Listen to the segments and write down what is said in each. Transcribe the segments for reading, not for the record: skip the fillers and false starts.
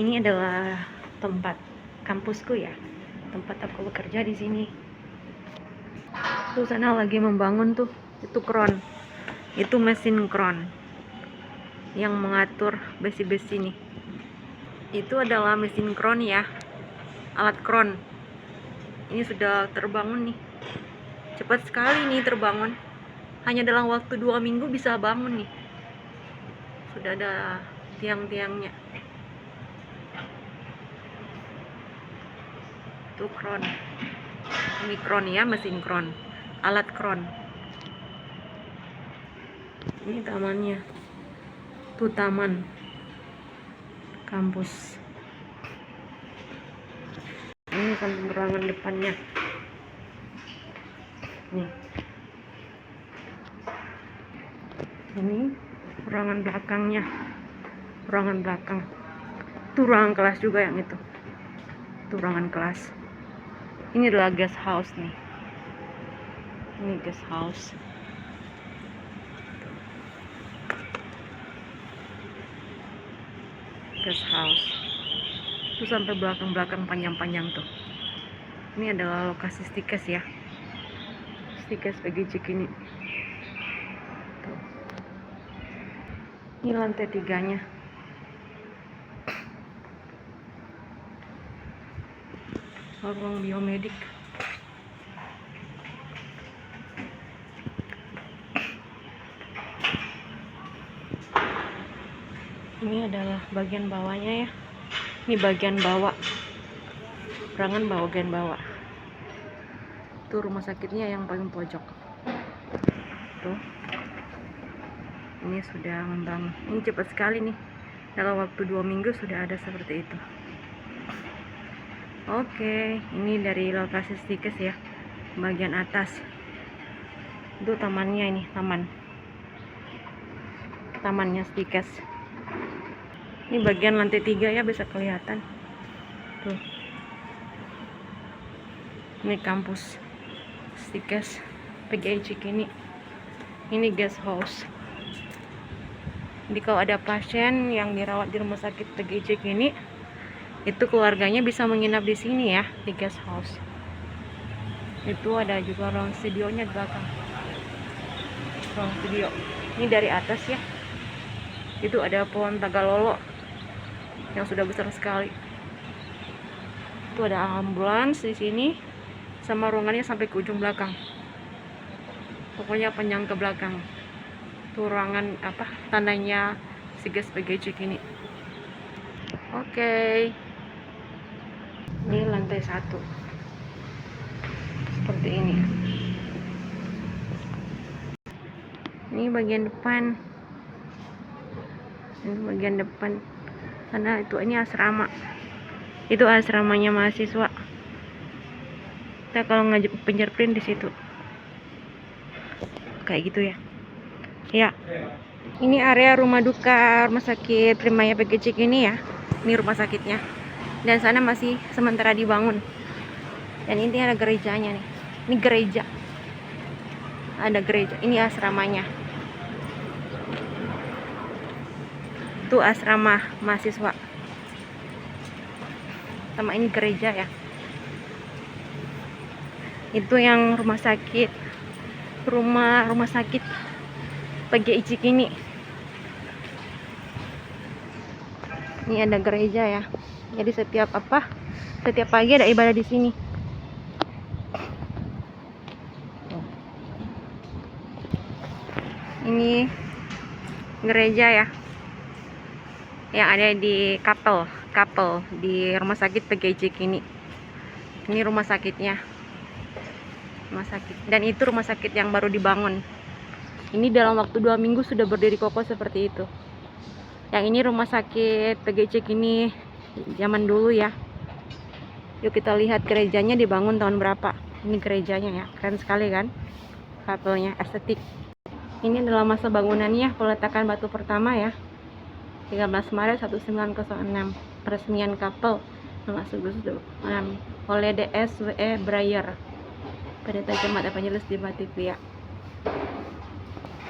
Ini adalah tempat kampusku ya, tempat aku bekerja di sini. Tuh sana lagi membangun tuh, itu kron, itu mesin kron yang mengatur besi-besi nih. Itu adalah mesin kron ya, alat kron. Ini sudah terbangun nih, cepat sekali nih terbangun. Hanya dalam waktu 2 minggu bisa bangun nih. Sudah ada tiang-tiangnya. Itu kron. Ini kron ya, mesin kron, alat kron. Ini tamannya. Itu taman kampus. Ini kan ruangan depannya. Nih. Ini ruangan belakangnya. Ruangan belakang. Itu ruangan kelas juga yang itu. Itu ruangan kelas. Ini adalah guest house nih. Ini guest house. Guest house. Itu sampai belakang-belakang panjang-panjang tuh. Ini adalah lokasi stikes ya. Stikes PGJ ini. Tuh. Ini lantai 3-nya. Ruang biomedik. Ini adalah bagian bawahnya ya. Ini bagian bawah. Ruangan bagian bawah. Itu rumah sakitnya yang paling pojok. Tuh. Ini sudah membangun. Ini cepat sekali nih. Dalam waktu 2 minggu sudah ada seperti itu. Oke, ini dari lokasi stikes ya, bagian atas. Itu tamannya, ini tamannya stikes. Ini bagian lantai 3 ya, bisa kelihatan tuh. Ini kampus stikes PGJ ini guest house. Jadi kalau ada pasien yang dirawat di rumah sakit PGJ ini, itu keluarganya bisa menginap di sini ya, di guest house. Itu ada juga ruang studionya di belakang. Ruang studio. Ini dari atas ya. Itu ada pohon tagalolo yang sudah besar sekali. Itu ada ambulans di sini sama ruangannya sampai ke ujung belakang. Pokoknya panjang ke belakang. Itu ruangan tandanya Sigas PGJ ini. Oke. Ini lantai 1 seperti ini. Ini bagian depan. Ini bagian depan. Karena ini asrama. Itu asramanya mahasiswa. Kita kalau ngajak fingerprint di situ. Kayak gitu ya. Ya. Ini area rumah duka rumah sakit Primaya PGJ ini ya. Ini rumah sakitnya. Dan sana masih sementara dibangun. Dan ini ada gerejanya nih. Ini gereja. Ada gereja. Ini asramanya. Itu asrama mahasiswa. Sama ini gereja ya. Itu yang rumah sakit. Rumah sakit PGJ ini. Ini ada gereja ya. Jadi setiap pagi ada ibadah di sini. Ini gereja ya. Yang ada di kapel di rumah sakit PGJ ini. Ini rumah sakitnya. Rumah sakit. Dan itu rumah sakit yang baru dibangun. Ini dalam waktu 2 minggu sudah berdiri kokoh seperti itu. Yang ini rumah sakit PGJ ini zaman dulu ya. Yuk kita lihat gerejanya dibangun tahun berapa. Ini gerejanya ya, keren sekali kan, kapelnya estetik. Ini adalah masa bangunannya, peletakan batu pertama ya, 13 Maret 1906. Peresmian kapel 16 oleh DSWE Breyer, Pendeta Jemaat Evangelis di Batavia.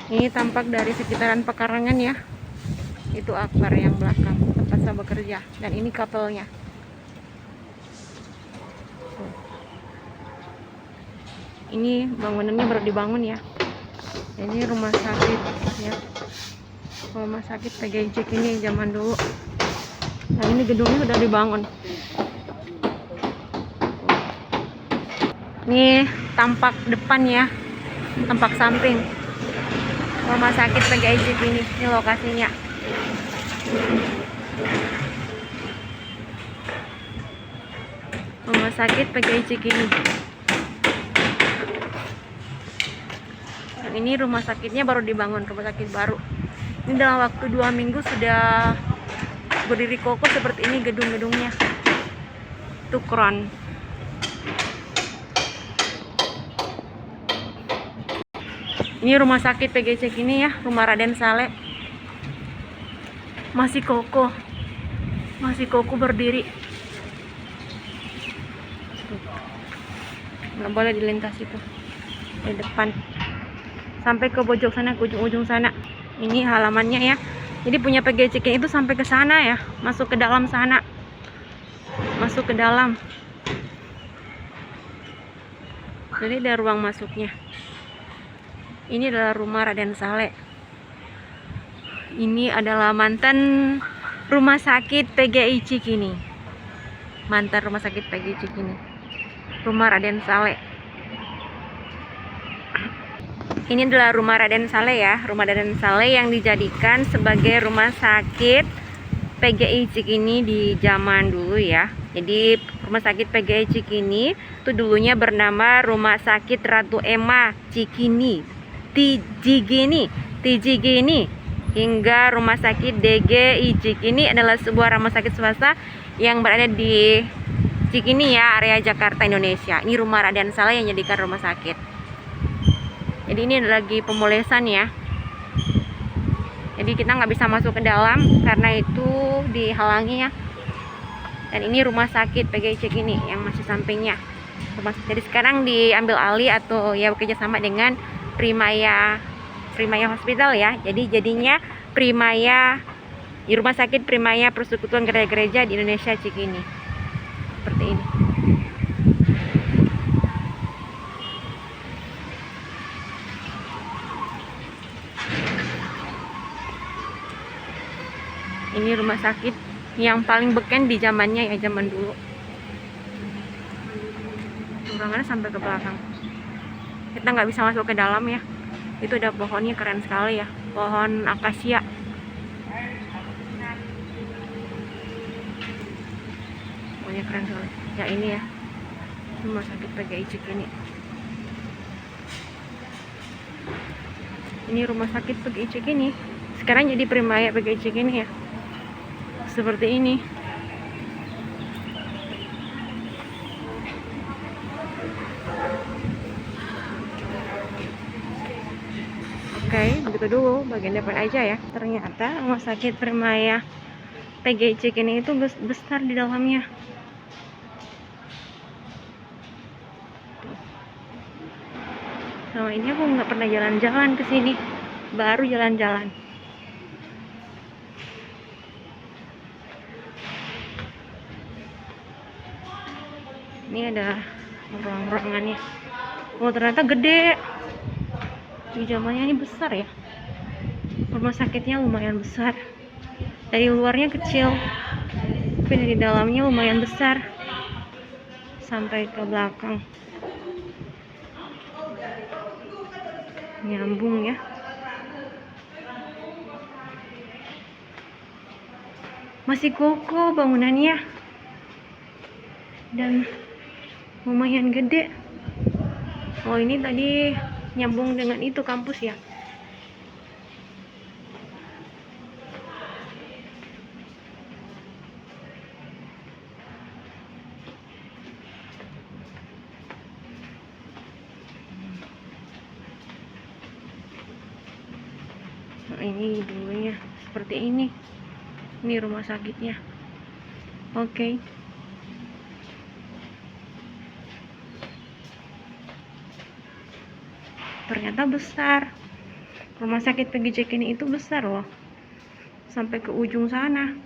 Ini tampak dari sekitaran pekarangan ya. Itu akbar yang belakang, tempat masa bekerja. Dan ini kapelnya. Ini bangunannya baru dibangun ya. Ini rumah sakit ya. Rumah sakit PGJ ini zaman dulu. Nah, ini gedungnya sudah dibangun. Ini tampak depan ya, tampak samping rumah sakit PGJ ini. Ini lokasinya. Rumah sakit PGJ ini. Ini rumah sakitnya baru dibangun, rumah sakit baru. Ini dalam waktu 2 minggu sudah berdiri kokoh seperti ini gedung-gedungnya. Itu keren. Ini rumah sakit PGC ini ya, rumah Raden Saleh. Masih kokoh berdiri. Nggak boleh dilintas itu di depan. Sampai ke pojok sana, ke ujung-ujung sana. Ini halamannya ya. Jadi punya PGC itu sampai ke sana ya, masuk ke dalam sana. Masuk ke dalam. Jadi ada ruang masuknya. Ini adalah rumah Raden Saleh. Ini adalah mantan rumah sakit PGI Cikini. Mantan rumah sakit PGI Cikini. Rumah Raden Saleh. Ini adalah rumah Raden Saleh ya. Rumah Raden Saleh yang dijadikan sebagai rumah sakit PGI Cikini di zaman dulu ya. Jadi rumah sakit PGI Cikini itu dulunya bernama Rumah Sakit Ratu Emma Cikini. TJGini hingga rumah sakit DGI Cikini adalah sebuah rumah sakit swasta yang berada di Cikini ya, area Jakarta, Indonesia. Ini rumah Raden Saleh yang jadikan rumah sakit. Jadi ini lagi pemulesan ya. Jadi kita nggak bisa masuk ke dalam karena itu dihalangi ya. Dan ini rumah sakit PGI Cikini yang masih sampingnya. Jadi sekarang diambil alih atau ya bekerja sama dengan Primaya Hospital ya. Jadi jadinya Primaya, di rumah sakit Primaya Persekutuan Gereja-Gereja di Indonesia Cikini. Seperti ini. Ini rumah sakit yang paling beken di zamannya ya, zaman dulu. Ruangannya sampai ke belakang. Kita nggak bisa masuk ke dalam ya. Itu ada pohonnya, keren sekali ya, pohon akasia. Pohonnya keren sekali ya. Ini ya rumah sakit PGI Cikini. Ini rumah sakit PGI Cikini sekarang jadi Primaya PGI Cikini ya, seperti ini. Oke, begitu dulu bagian depan aja ya. Ternyata rumah sakit Primaya PGI Cikini itu besar di dalamnya. Selama ini aku nggak pernah jalan-jalan ke sini, baru jalan-jalan. Ini ada ruang-ruangannya. Oh, ternyata gede. Di zamannya ini besar ya. Rumah sakitnya lumayan besar. Dari luarnya kecil, tapi dari dalamnya lumayan besar. Sampai ke belakang. Nyambung ya. Masih kokoh bangunannya. Dan lumayan gede. Oh, ini tadi nyambung dengan itu kampus ya. Nah, ini dulunya seperti ini. Ini rumah sakitnya. Oke. Ternyata besar. Rumah sakit PGJ ini itu besar loh. Sampai ke ujung sana.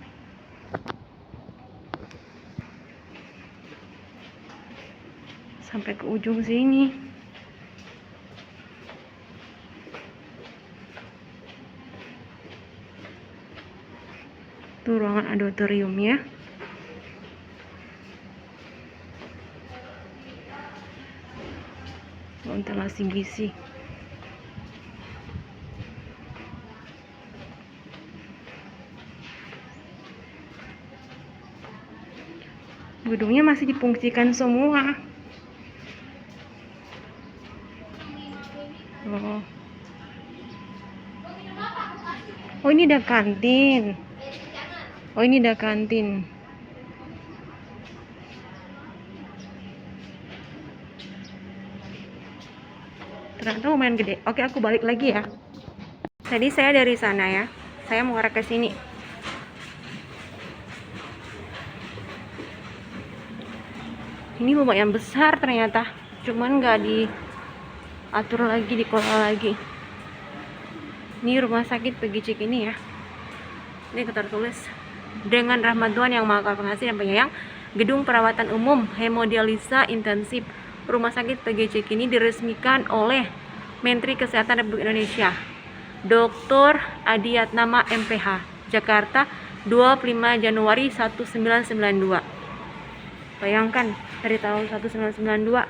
sampai ke ujung sini. Tuh ruangan auditoriumnya. Ventilasi gizi. Gedungnya masih difungsikan semua. Oh ini ada kantin. Oh ini ada kantin. Ternyata lumayan gede. Oke, aku balik lagi ya. Tadi saya dari sana ya. Saya mau arah ke sini. Ini lumayan besar ternyata. Cuman nggak diatur lagi, dikelola lagi. Ini rumah sakit PGJ ini ya. Ini tertulis dengan rahmat Tuhan yang Maha Pengasih dan Penyayang, gedung perawatan umum hemodialisa intensif Rumah Sakit PGJ ini diresmikan oleh Menteri Kesehatan Republik Indonesia Dr. Adiatmama MPH, Jakarta, 25 Januari 1992. Bayangkan dari tahun 1992.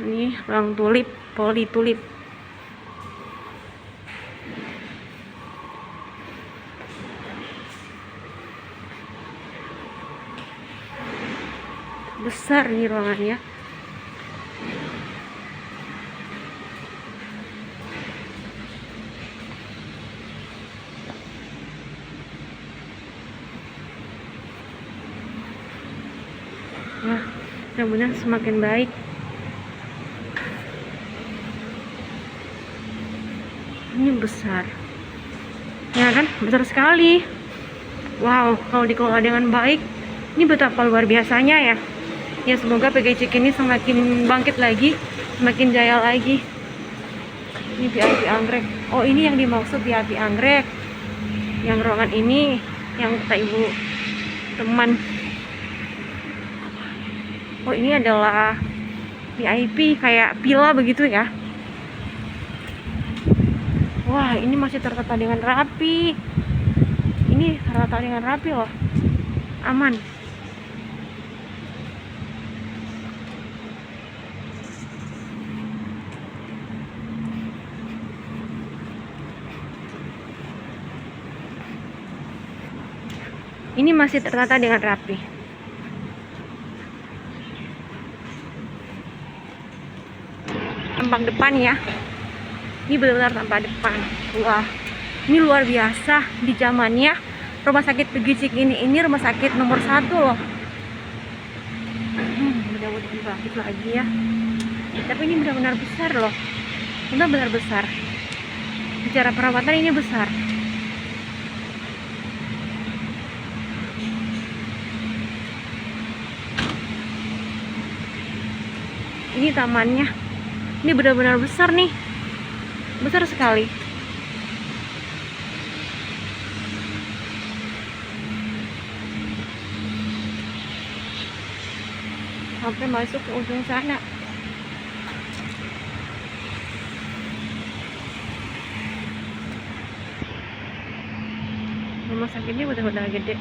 Ini ruang tulip, politulip. Besar nih ruangannya. Wah, mudah-mudahan semakin baik. Ini besar. Ya kan, besar sekali. Wow, kalau dikelola dengan baik, ini betapa luar biasanya ya. Ya semoga PGJ ini semakin bangkit lagi, semakin jaya lagi. Ini VIP anggrek. Oh ini yang dimaksud VIP anggrek. Yang ruangan ini yang kata ibu teman. Oh ini adalah VIP kayak villa begitu ya. Wah ini masih tertata dengan rapi. Ini tertata dengan rapi loh. Aman. Ini masih tertata dengan rapi. Tampak depan ya. Ini benar-benar tampak depan. Wah, ini luar biasa di zamannya. Rumah sakit PGJ ini rumah sakit nomor 1 loh. Mudah-mudahan bangkit lagi ya. Tapi ini benar-benar besar loh. Benar-benar besar. Secara perawatan ini besar. Ini tamannya. Ini benar-benar besar nih. Besar sekali. Sampai masuk ke ujung sana. Rumah sakitnya benar-benar gede.